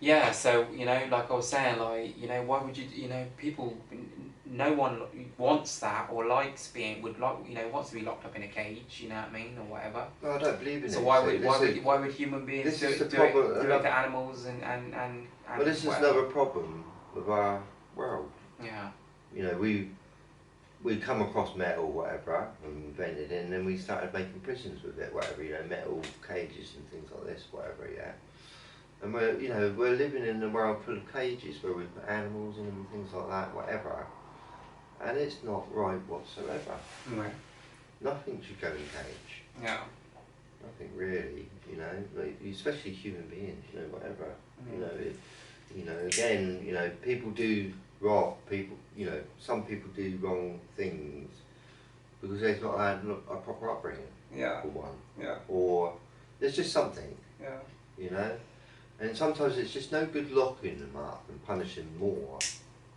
Yeah, so, like I was saying, like, why would you, people, no one wants that or likes wants to be locked up in a cage, you know what I mean, or whatever. No, I don't believe in So it. why See, would human beings this is the do problem. it to animals and Well, this is whatever? another problem with our world. Yeah. You know, we come across metal, whatever, and invented it, and then we started making prisons with it, whatever. You know, metal cages and things like this, whatever. Yeah. And we're living in a world full of cages where we put animals in them and things like that, whatever. And it's not right whatsoever. Right. Nothing should go in cage. Yeah. Nothing really, like, especially human beings, whatever. Again, people do wrong. Some people do wrong things because they've not had a proper upbringing. Yeah. For one. Yeah. Or there's just something. Yeah. And sometimes it's just no good locking them up and punishing more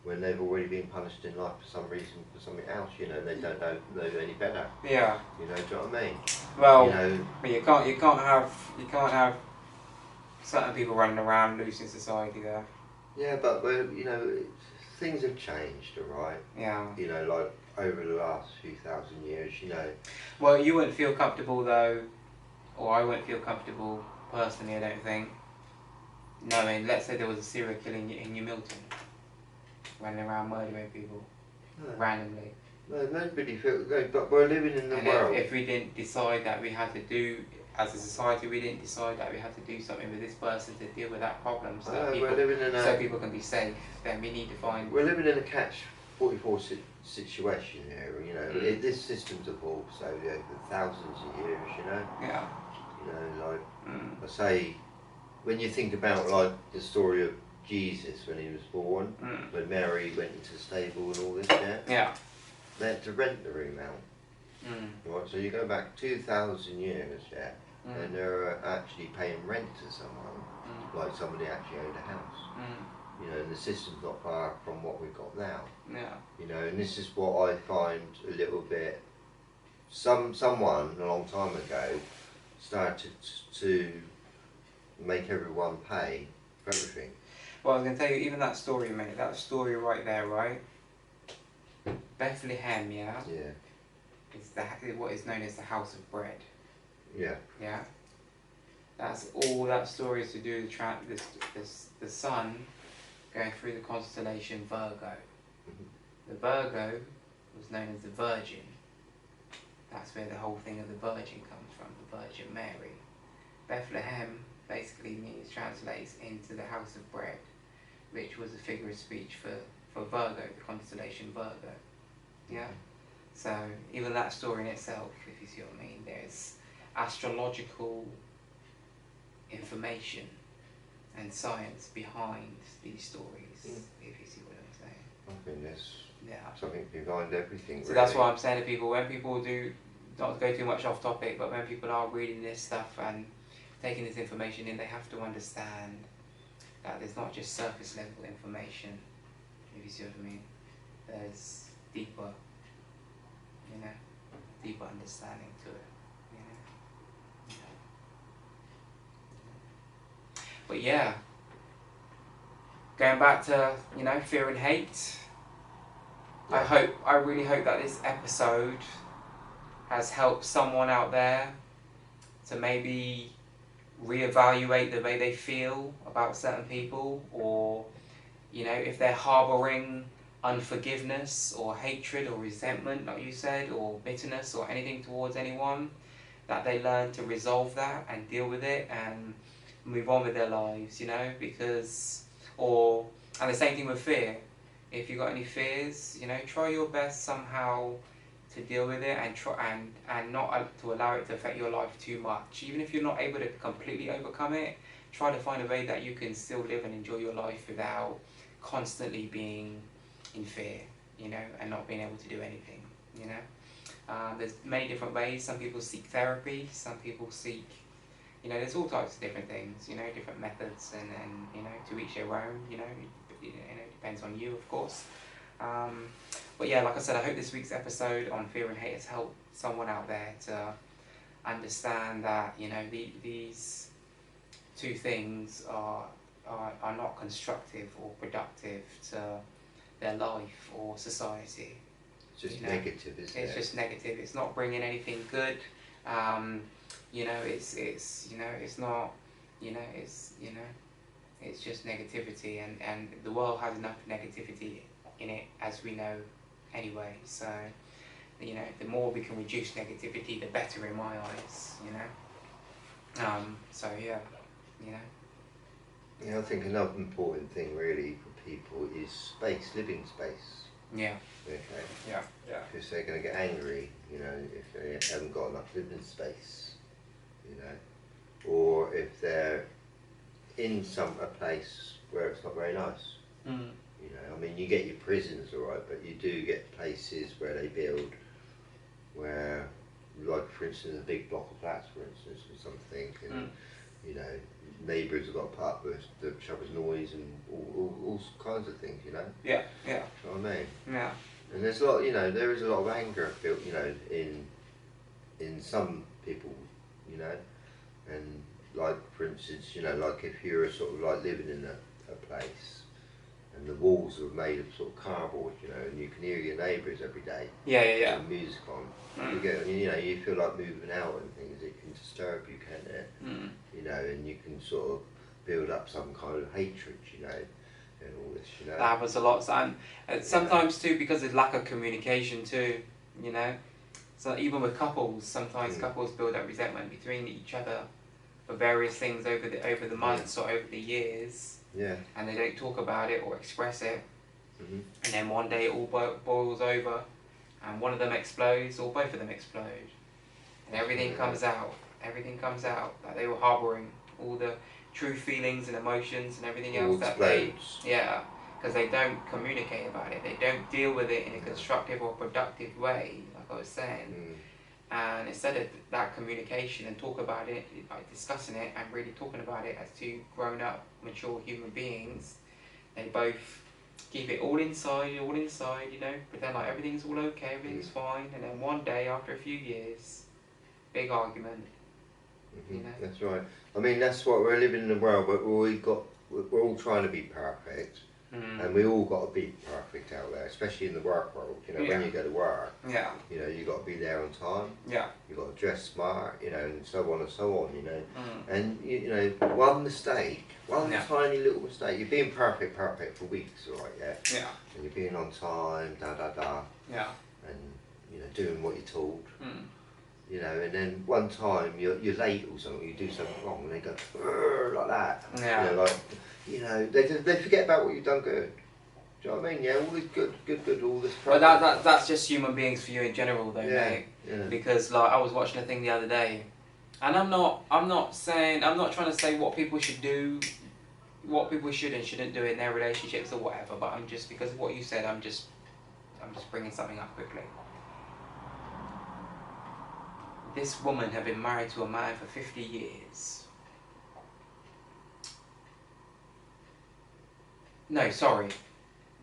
when they've already been punished in life for some reason, for something else, they don't know any better. Yeah. Do you know what I mean? Well, but you can't have certain people running around loose in society there. Yeah, but things have changed, alright? Yeah. Like over the last few thousand years, Well, you wouldn't feel comfortable though, or I wouldn't feel comfortable personally, I don't think, knowing, let's say there was a serial killer in New Milton, running around murdering people, randomly. No, nobody feels, but we're living in the world. If we didn't decide that we had to do, as a society, we didn't decide that we had to do something with this person to deal with that problem so that people can be safe, then we need to find... We're living in a catch-44 situation here, this system's evolved so over thousands of years, Yeah. I say, when you think about like the story of Jesus when he was born, when Mary went into the stable and all this, yeah, they had to rent the room out. Right, so you go back 2,000 years, and they're actually paying rent to someone, like somebody actually owned a house. And the system's not far from what we've got now. Yeah. And this is what I find a little bit. Someone a long time ago started to make everyone pay for everything. Well, I was going to tell you, even that story, mate, that story right there, right? Bethlehem, yeah? Yeah. Is what is known as the House of Bread. Yeah. Yeah? That's all that story is to do with the sun going through the constellation Virgo. The Virgo was known as the Virgin. That's where the whole thing of the Virgin comes from, the Virgin Mary. Bethlehem basically translates into the House of Bread, which was a figure of speech for Virgo, the constellation Virgo. Yeah? So even that story in itself, if you see what I mean, there's astrological information and science behind these stories, if you see what I'm saying. I think there's something behind everything. So really. that's why I'm saying to people, when people do, not to go too much off topic, but when people are reading this stuff and taking this information in, they have to understand that there's not just surface level information, if you see what I mean. There's deeper, deeper understanding to it, But yeah, going back to, fear and hate, I really hope that this episode has helped someone out there to maybe reevaluate the way they feel about certain people, or if they're harboring unforgiveness or hatred or resentment, like you said, or bitterness or anything towards anyone, that they learn to resolve that and deal with it and move on with their lives, because, and the same thing with fear. If you've got any fears, try your best somehow to deal with it and not to allow it to affect your life too much. Even if you're not able to completely overcome it, try to find a way that you can still live and enjoy your life without constantly being in fear, and not being able to do anything, There's many different ways. Some people seek therapy, some people seek, there's all types of different things, different methods, and to each their own, it depends on you, of course. But yeah, like I said, I hope this week's episode on fear and hate has helped someone out there to understand that, these two things are are not constructive or productive to their life or society. It's just You know, negative, isn't it? It's just negative. It's not bringing anything good. You know, it's you know, it's not, you know, it's just negativity, and the world has enough negativity in it, as we know anyway. So, you know, the more we can reduce negativity, the better in my eyes, you know. So yeah, you know. Yeah, I think another important thing really for people is space, living space. Yeah. Okay. Yeah. Yeah. Because they're going to get angry, you know, if they haven't got enough living space, you know, or if they're in a place where it's not very nice. Mm. You know, I mean, you get your prisons, all right, but you do get places where they build, where, like for instance, a big block of flats, for instance, or something, and you know, neighbours have got to put up with each other's noise and all kinds of things, you know. Yeah. Yeah. You know what I mean? Yeah. And there's a lot, you know, there is a lot of anger built, you know, in some people, you know, and like for instance, you know, like if you're sort of like living in a place and the walls are made of sort of cardboard, you know, and you can hear your neighbours every day. Yeah. Yeah. Yeah. With music on. You get, you know, you feel like moving out and things. It can disturb you, can't it? You know, and you can sort of build up some kind of hatred, you know. And all this, you know. That happens a lot, and sometimes too because of lack of communication too, you know. So even with couples, sometimes couples build up resentment between each other for various things over the months or over the years. Yeah. And they don't talk about it or express it. Mm-hmm. And then one day it all boils over, and one of them explodes or both of them explode, and everything comes out. Everything comes out that they were harbouring all the true feelings and emotions and everything else that explodes. because they don't communicate about it. They don't deal with it in a constructive or productive way, like I was saying. And instead of that communication and talk about it, like discussing it and really talking about it as two grown-up, mature human beings, they both keep it all inside, you know, pretend like everything's all okay, everything's fine, and then one day, after a few years, big argument. You know? That's right. I mean, that's what we're living in a world, but we're all trying to be perfect, and we all got to be perfect out there, especially in the work world. You know, when you go to work, you know, you got to be there on time. Yeah. You got to dress smart, you know, and so on and so on. You know, and you know, one mistake, one tiny little mistake, you're being perfect for weeks, all right? Yeah. Yeah. And you're being on time, Yeah. and you know, doing what you're told. You know, and then one time you're late or something, you do something wrong, and they go like that. Yeah. You know, like, you know, they forget about what you've done good. Do you know what I mean? Yeah, all this good, all this. But that's just human beings for you in general, though, mate. Yeah. Because like I was watching a thing the other day, and I'm not trying to say what people should do, what people should and shouldn't do in their relationships or whatever. But I'm just, because of what you said, I'm just bringing something up quickly. This woman had been married to a man for 50 years. No, sorry.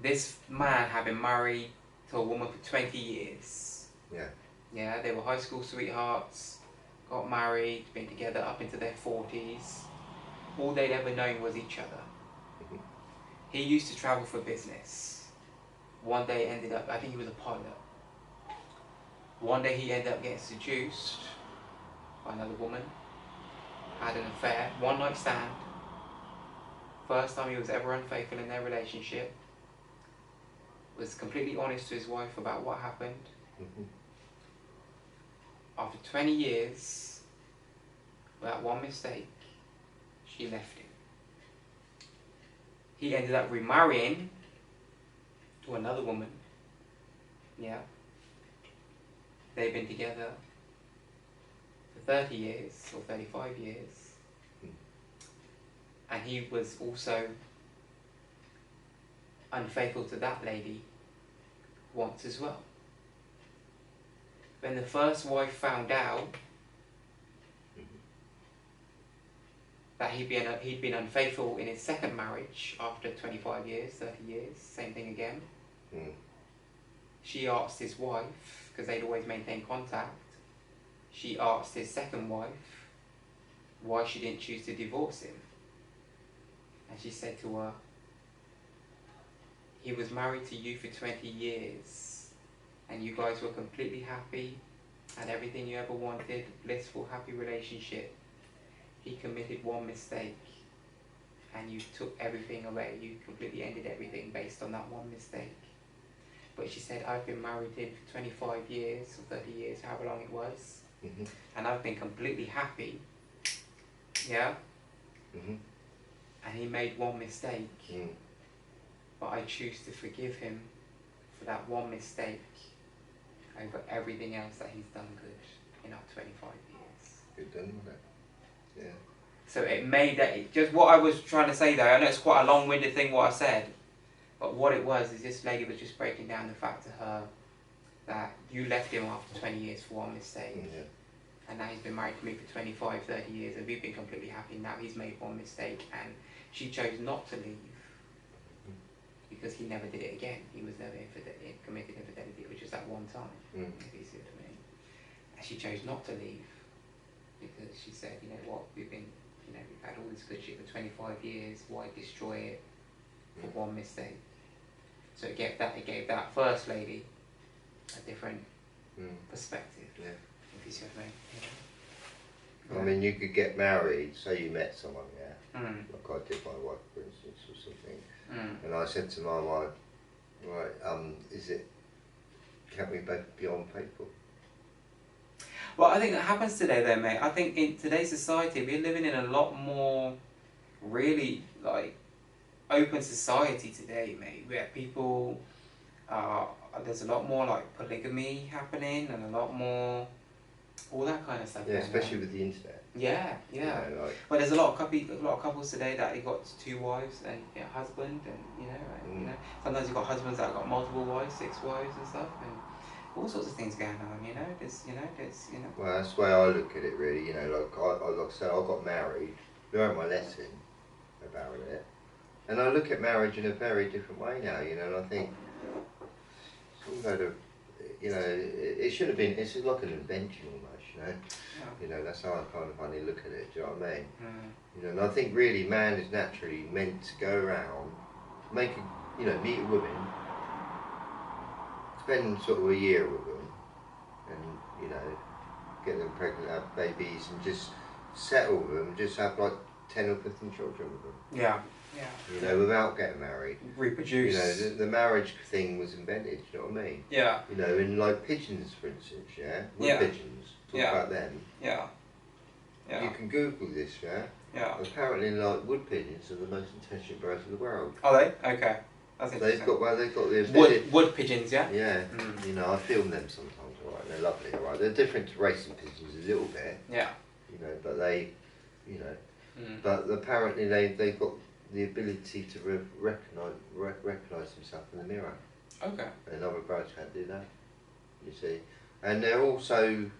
This man had been married to a woman for 20 years. Yeah. Yeah, they were high school sweethearts, got married, been together up into their 40s. All they'd ever known was each other. He used to travel for business. One day ended up, I think he was a pilot. One day he ended up getting seduced by another woman, had an affair, one night stand. First time he was ever unfaithful in their relationship. Was completely honest to his wife about what happened. After 20 years, without one mistake, she left him. He ended up remarrying to another woman. Yeah. They've been together for 30 years or 35 years. And he was also unfaithful to that lady once as well. When the first wife found out that he'd been unfaithful in his second marriage after 25 years, 30 years, same thing again. She asked his wife, because they'd always maintained contact, she asked his second wife why she didn't choose to divorce him. And she said to her, he was married to you for 20 years and you guys were completely happy, had everything you ever wanted, blissful, happy relationship. He committed one mistake and you took everything away. You completely ended everything based on that one mistake. But she said, I've been married to him for 25 years or 30 years, however long it was, and I've been completely happy, yeah? And he made one mistake, but I choose to forgive him for that one mistake over everything else that he's done good in our 25 years. Good done with it. Yeah. So it made that, just what I was trying to say there, I know it's quite a long-winded thing what I said, but what it was is this lady was just breaking down the fact to her that you left him after 20 years for one mistake, and now he's been married to me for 25, 30 years, and we've been completely happy. Now he's made one mistake, and she chose not to leave because he never did it again. He was never committed infidelity. It was just that one time, if you see what I mean. And she chose not to leave because she said, you know what, we've had all this good shit for 25 years. Why destroy it for one mistake? So it gave that first lady a different perspective. Yeah. If you see what I mean. I mean, you could get married, say you met someone, like I did my wife, for instance, or something, and I said to my wife, right, can we both be unfaithful? Well, I think that happens today though, mate. I think in today's society, we're living in a lot more, really, like, open society today, mate, where people, there's a lot more, like, polygamy happening, and a lot more, all that kind of stuff. Yeah, especially with the internet. Yeah. You know, like, but there's a lot of couples today that they got 2 wives and a husband, and sometimes you've got husbands that have got multiple wives, 6 wives and stuff, and all sorts of things going on. Well, that's the way I look at it, really. Like I said, I got married, learned my lesson about it, and I look at marriage in a very different way now. And I think it should have been. It's like an invention almost. That's how I kind of funny look at it. Do you know what I mean? And I think really man is naturally meant to go around, meet a woman, spend sort of a year with them, and get them pregnant, have babies, and just settle with them, just have like 10 or 15 children with them. Yeah. Without getting married. Reproduce. The marriage thing was invented. Do you know what I mean? Yeah. In like pigeons, for instance. Wood pigeons. Talk about them. Yeah. You can Google this. Yeah. Apparently, like wood pigeons are the most intelligent birds in the world. Are they? Okay. That's interesting. They've got the wood pigeons. Yeah. Yeah. I film them sometimes. Alright, they're lovely. Alright, they're different to racing pigeons a little bit. Yeah. But they, but apparently they've got the ability to recognise themselves in the mirror. Okay. And other birds can't do that. You see, and they're also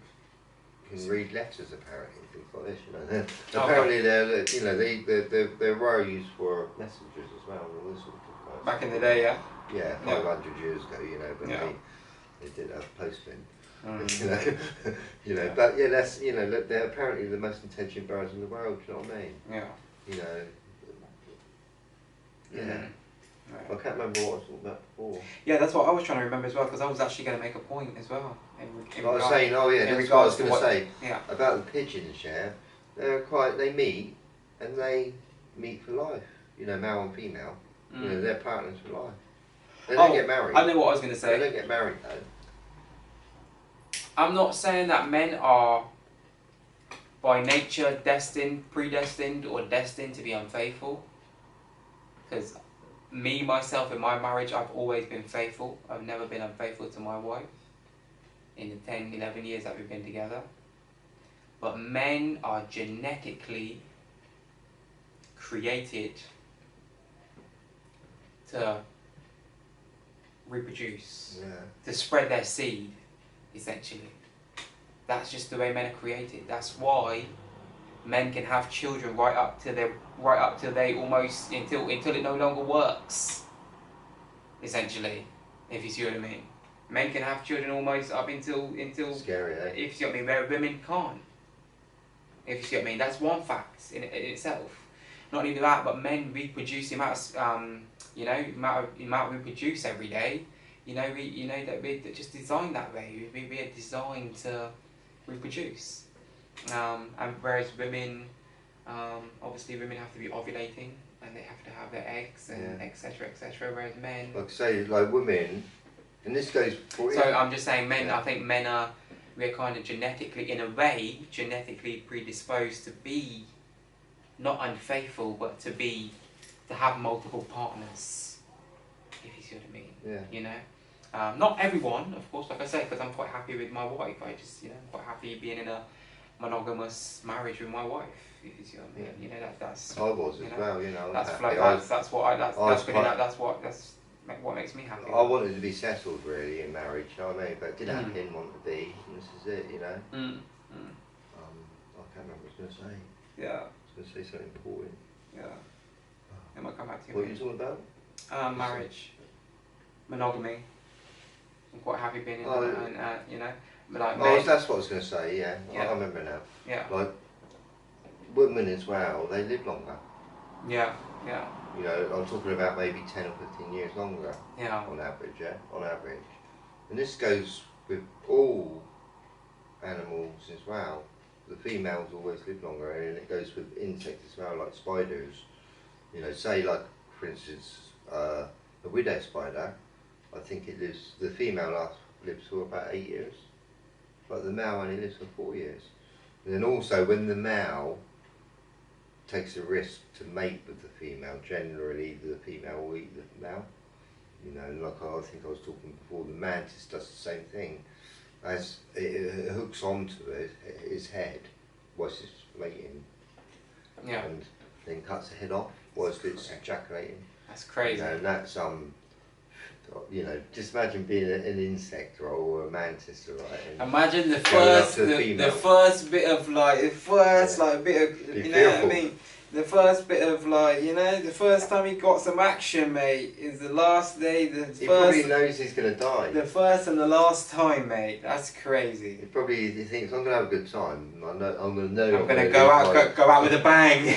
can read letters apparently, things like this. Apparently they're well used for messengers as well. And all this sort of stuff. Back in the day, yeah. Yeah, 500 years ago, but they did have postmen. But yeah, that's they're apparently the most intelligent birds in the world. Do you know what I mean? Yeah. Yeah. I can't remember what I was talking about before. Yeah, that's what I was trying to remember as well, because I was actually going to make a point as well. I was saying, that's what I was going to say about the pigeons. They meet, and they meet for life. Male and female. They're partners for life. They don't get married. I know what I was going to say. They don't get married though. I'm not saying that men are by nature predestined or destined to be unfaithful. Because me, myself, in my marriage, I've always been faithful. I've never been unfaithful to my wife in the 10, 11 years that we've been together. But men are genetically created to reproduce, to spread their seed, essentially. That's just the way men are created. That's why men can have children right up till they almost until it no longer works. Essentially, if you see what I mean. Men can have children almost up until scary, eh? If you see what I mean, where women can't. If you see what I mean, that's one fact in itself. not only that, but men reproduce the amount of amount we produce every day. That we're just designed that way. We are designed to reproduce. And whereas women, obviously women have to be ovulating and they have to have their eggs and etc. Whereas men, like I say, like women, and this goes for. So I'm just saying, men. I think men we're kind of genetically, in a way, predisposed to be not unfaithful, but to have multiple partners. If you see what I mean. Yeah. Not everyone, of course, like I say, because I'm quite happy with my wife. I'm quite happy being in a monogamous marriage with my wife. If you see what I mean. Yeah. That's. I was as well. That's what makes me happy. I wanted to be settled really in marriage, you know what I mean? But didn't want to be, and this is it, you know. I can't remember what I was going to say. Yeah. I was going to say something important. Yeah. It might come back to you. What are you talking about? Marriage. Monogamy. I'm quite happy being in that, and But like that's what I was going to say, yeah. I remember now. Yeah. Like, women as well, they live longer. Yeah, yeah. You know, I'm talking about maybe 10 or 15 years longer. Yeah. On average, on average. And this goes with all animals as well. The females always live longer, and it goes with insects as well, like spiders. You know, say like, for instance, a widow spider, I think the female lives for about 8 years, but the male only lives for 4 years. And then also when the male takes a risk to mate with the female, generally the female will eat the male. You know, like I think I was talking before, the mantis does the same thing. As it hooks onto his head whilst it's mating, and then cuts the head off whilst it's ejaculating. That's crazy. You know, and that's just imagine being an insect or a mantis, right? Imagine the first bit of the first bit of the first time he got some action, mate, is the last day. He probably knows he's gonna die. The first and the last time, mate. That's crazy. He thinks I'm gonna have a good time. I'm gonna go out with a bang.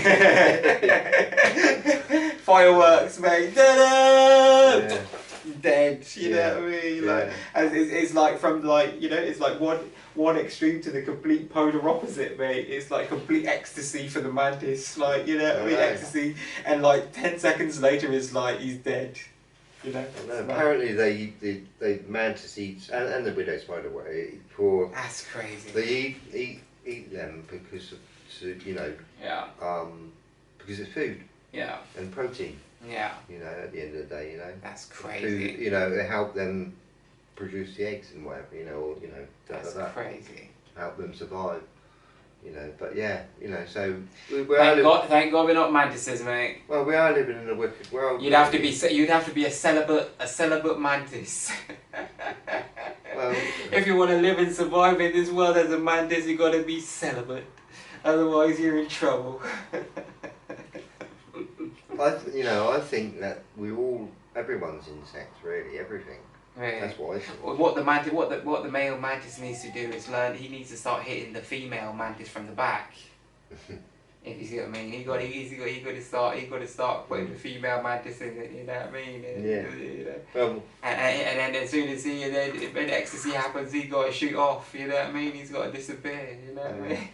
Fireworks, mate. Da-da! Dead, you know what I mean? Like, it's like from it's like one extreme to the complete polar opposite, mate. It's like complete ecstasy for the mantis, ecstasy, and like 10 seconds later, it's like he's dead. You know. Apparently, they mantis eats and the widow spider for. That's crazy. They eat them because of because it's food. Yeah. And protein. Yeah. You know, at the end of the day, That's crazy. Food, they help them produce the eggs and whatever, That's crazy. Help them survive, But yeah, so Thank God we're not mantises, mate. Well, we are living in a wicked world. You'd have to be a celibate mantis. Well, if you want to live and survive in this world as a mantis, you got to be celibate. Otherwise, you're in trouble. I think that everyone's insects, really, everything. Really? That's what I think. What the male mantis needs to do is learn. He needs to start hitting the female mantis from the back. If you see what I mean, he got to start putting the female mantis in it. You know what I mean? Well, and then as soon as when ecstasy happens, he got to shoot off. You know what I mean? He's got to disappear. You know what I mean?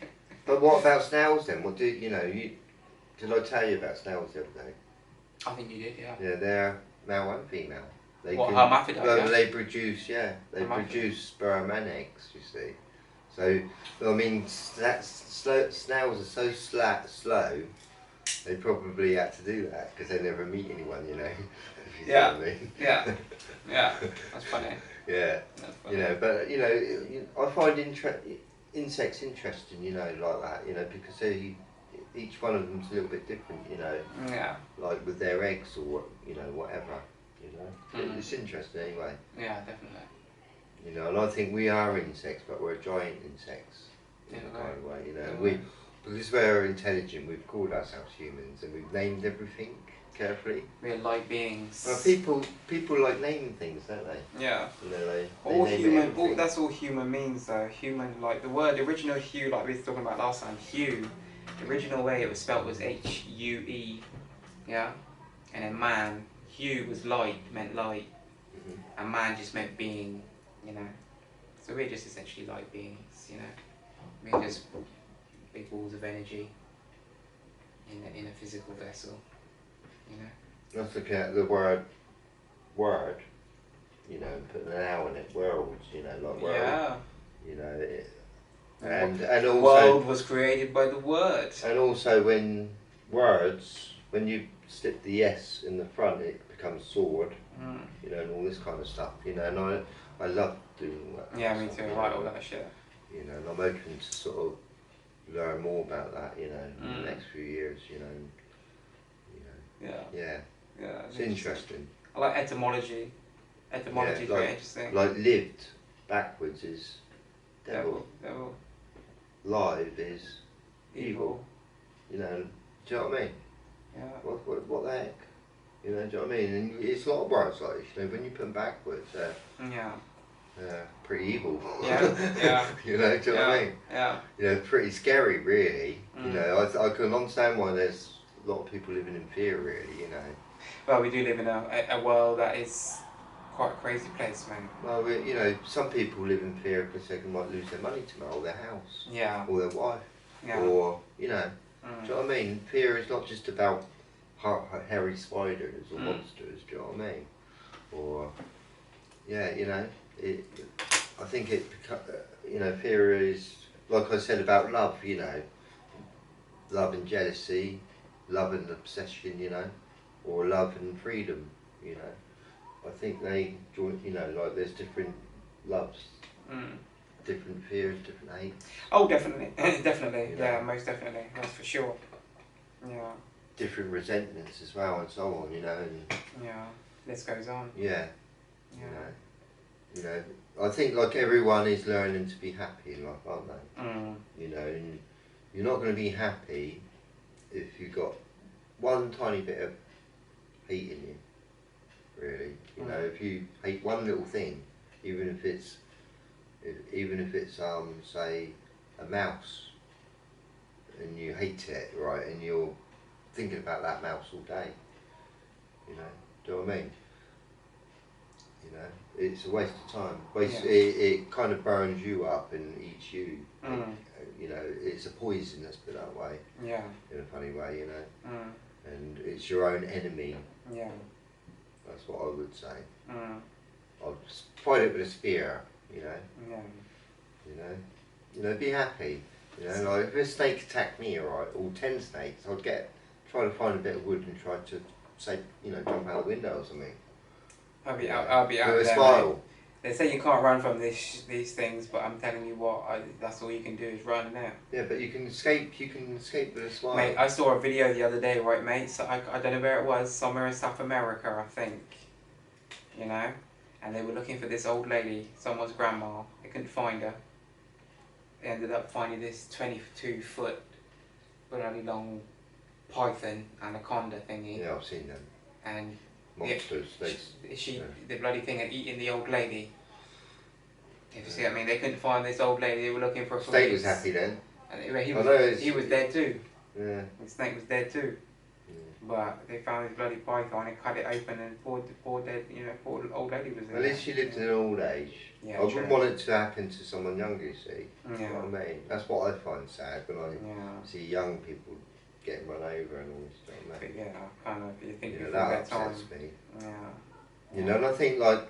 But what about snails then? What did I tell you about snails the other day? I think you did, yeah. Yeah, they're male and female. Hermaphrodite? They produce sperm and eggs, you see. So, I mean, snails are so slow, they probably had to do that because they never meet anyone, if you know what I mean. Yeah, that's funny. Yeah, that's funny. But, I find insects interesting, like that, because each one of them's a little bit different, Yeah. Like with their eggs or whatever, It's interesting anyway. Yeah, definitely. And I think we are insects, but we're giant insects in a kind of way, because we're intelligent, we've called ourselves humans and we've named everything carefully. We're light beings. Well, people like naming things, don't they? Yeah. They all name human. That's all human means, though. Human, like the original hue, like we were talking about last time. Hue The original way it was spelt was H-U-E, yeah? And then man, hue was light, meant light. And man just meant being, you know. So we're just essentially light beings, you know. We're just big balls of energy in a physical vessel, you know. Let's look at the word, you know, and put an L in it, worlds, you know, like world. Yeah. You know, and the also, world was created by the word. And also when words, when you slip the S in the front, it becomes sword, you know, and all this kind of stuff, you know, and I love doing all that. Yeah, me stuff, too, you I like know, all that shit. You know, and I'm open to sort of learn more about that, you know, in the next few years, you know, and, you know. Yeah. Yeah. It's interesting. I like etymology. Etymology is very interesting. Like lived backwards is devil. Devil. Live is evil. You know, do you know what I mean? Yeah. What the heck? You know, do you know what I mean? And it's a lot of words like this, you know, when you put them backwards, yeah. Pretty evil. Yeah. You know, do you know what I mean? Yeah. You know, pretty scary, really. You know, I can understand why there's a lot of people living in fear, really, you know. Well, we do live in a world that is quite a crazy place, man. Well, you know, some people live in fear because they might lose their money tomorrow, or their house, or their wife, or, you know, do you know what I mean? Fear is not just about hairy spiders or monsters, do you know what I mean? Or, yeah, you know, I think you know, fear is, like I said about love, you know, love and jealousy, love and obsession, you know, or love and freedom, you know. I think they join, you know, like there's different loves, different fears, different hates. Oh, definitely, definitely, You know? yeah, most definitely, that's for sure. Yeah. Different resentments as well, and so on, you know, and yeah, this goes on. Yeah. Yeah. You know, I think like everyone is learning to be happy in life, aren't they? You know, and you're not going to be happy if you've got one tiny bit of hate in you. Really, you know, if you hate one little thing, even if it's say a mouse, and you hate it, right, and you're thinking about that mouse all day, you know, do you know what I mean? You know, it's a waste of time. It kind of burns you up and eats you. You know, it's a poison, let's put it that way. Yeah. In a funny way, you know. And it's your own enemy. Yeah. That's what I would say. I'd fight it with a spear, you know. Yeah. You know, be happy. You know, like if a snake attacked me, alright, or 10 snakes, I'd try to find a bit of wood and try to say, you know, jump out the window or something. I'll be out with there. A smile. They say you can't run from these things, but I'm telling you what, that's all you can do is run now. Yeah, but you can escape with a smile. Mate, I saw a video the other day, right, mate? So I don't know where it was, somewhere in South America, I think. You know? And they were looking for this old lady, someone's grandma. They couldn't find her. They ended up finding this 22-foot, bloody long python anaconda thingy. Yeah, I've seen them. And monsters. The bloody thing had eaten the old lady. If you see what I mean, they couldn't find this old lady. They were looking for. Snake was happy then. And he was dead too. Yeah. The snake was dead too. Yeah. But they found this bloody python and cut it open, and poor dead, you know, poor old lady was there. At least she lived in an old age. Yeah, I wouldn't want it to happen to someone younger, you see. Yeah. You know what I mean? That's what I find sad when I see young people getting run over and all this stuff. But yeah, kind of, you think before that that time. upsets me. Yeah. You know, and I think, like,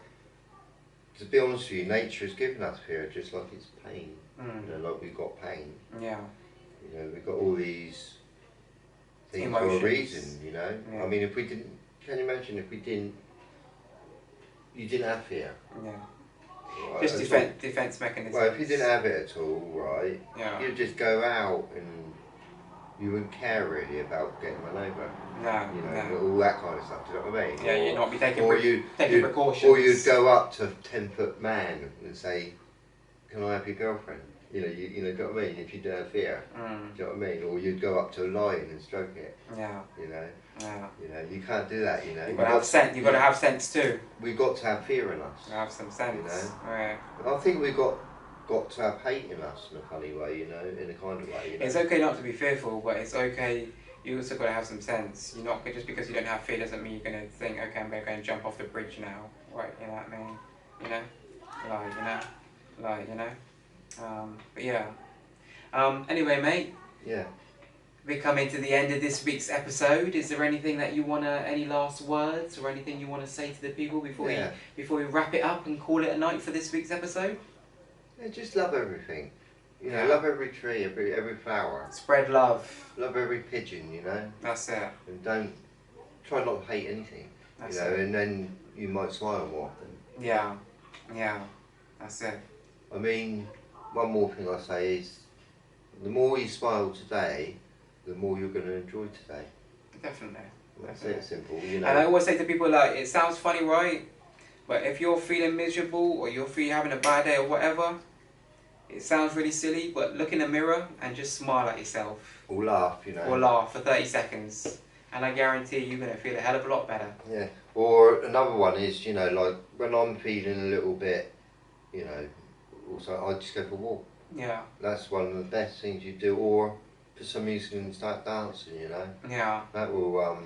to be honest with you, nature has given us fear just like it's pain. You know, like we've got pain. Yeah. You know, we've got all these things Emotions. for a reason, you know? Yeah. I mean, if we didn't, can you imagine if you didn't have fear? Yeah. Right, Just defense mechanisms. Well, if you didn't have it at all, right, you'd just go out and you wouldn't care really about getting run over. No, you know, all that kind of stuff, do you know what I mean? Yeah, you'd not be taking precautions. Or you'd go up to a 10-foot man and say, can I have your girlfriend? You know, you know, do you know what I mean? If you don't have fear, do you know what I mean? Or you'd go up to a lion and stroke it. Yeah. You know. Yeah. You know, you can't do that. You know. You've got to have sense. You've got to have sense too. We've got to have fear in us. Have some sense. You know. Right. I think we've got got to have hate in us in a funny way, you know, in a kind of way. You know? It's okay not to be fearful, but it's okay. You also got to have some sense. You're not just because you don't have fear doesn't mean you're gonna think, okay, I'm going to jump off the bridge now, right? You know what I mean? You know, but yeah. Anyway, mate. Yeah. We're coming to the end of this week's episode. Is there anything that you any last words or anything you want to say to the people before we wrap it up and call it a night for this week's episode? Yeah, just love everything. You know, love every tree, every flower. Spread love. Love every pigeon, you know. That's it. And try not to hate anything. That's you know, it. and then you might smile more often. Yeah. That's it. I mean, one more thing I say is, the more you smile today, the more you're going to enjoy today. Definitely. That's it, simple, you know. And I always say to people, like, it sounds funny, right? But if you're feeling miserable or you're having a bad day or whatever, it sounds really silly, but look in the mirror and just smile at yourself. Or laugh, you know. Or laugh for 30 seconds. And I guarantee you're going to feel a hell of a lot better. Yeah. Or another one is, you know, like, when I'm feeling a little bit, you know, also I just go for a walk. Yeah. That's one of the best things you do. Or for some reason you can start dancing, you know. Yeah. That will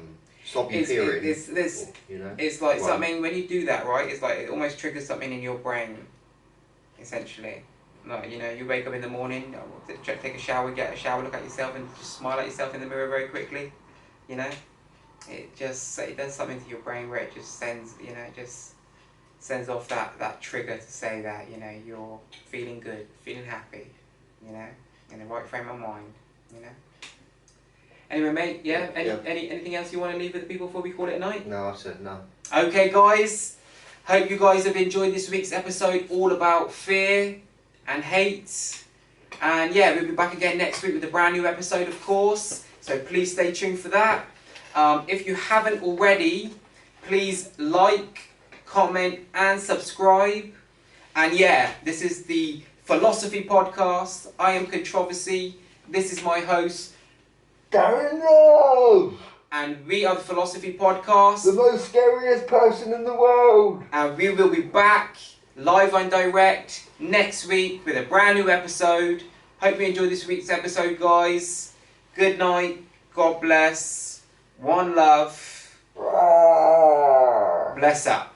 stop you fearing. You know. It's like something, when you do that, right, it's like it almost triggers something in your brain, essentially. Like, you know, you wake up in the morning, take a shower, get a shower, look at yourself and just smile at yourself in the mirror very quickly, you know. It does something to your brain where it just sends, you know, it just sends off that trigger to say that, you know, you're feeling good, feeling happy, you know, in the right frame of mind, you know. Anyway, mate, anything else you want to leave with the people before we call it a night? No, I said no. Okay, guys, hope you guys have enjoyed this week's episode all about fear and hate. And yeah, we'll be back again next week with a brand new episode, of course, so please stay tuned for that. If you haven't already, please like, comment and subscribe. And yeah, this is the Philosophy Podcast. I am Controversy. This is my host, Darren Love! And we are the Philosophy Podcast. The most scariest person in the world! And we will be back live and direct next week with a brand new episode. Hope you enjoyed this week's episode, guys. Good night. God bless. One love. Bless up.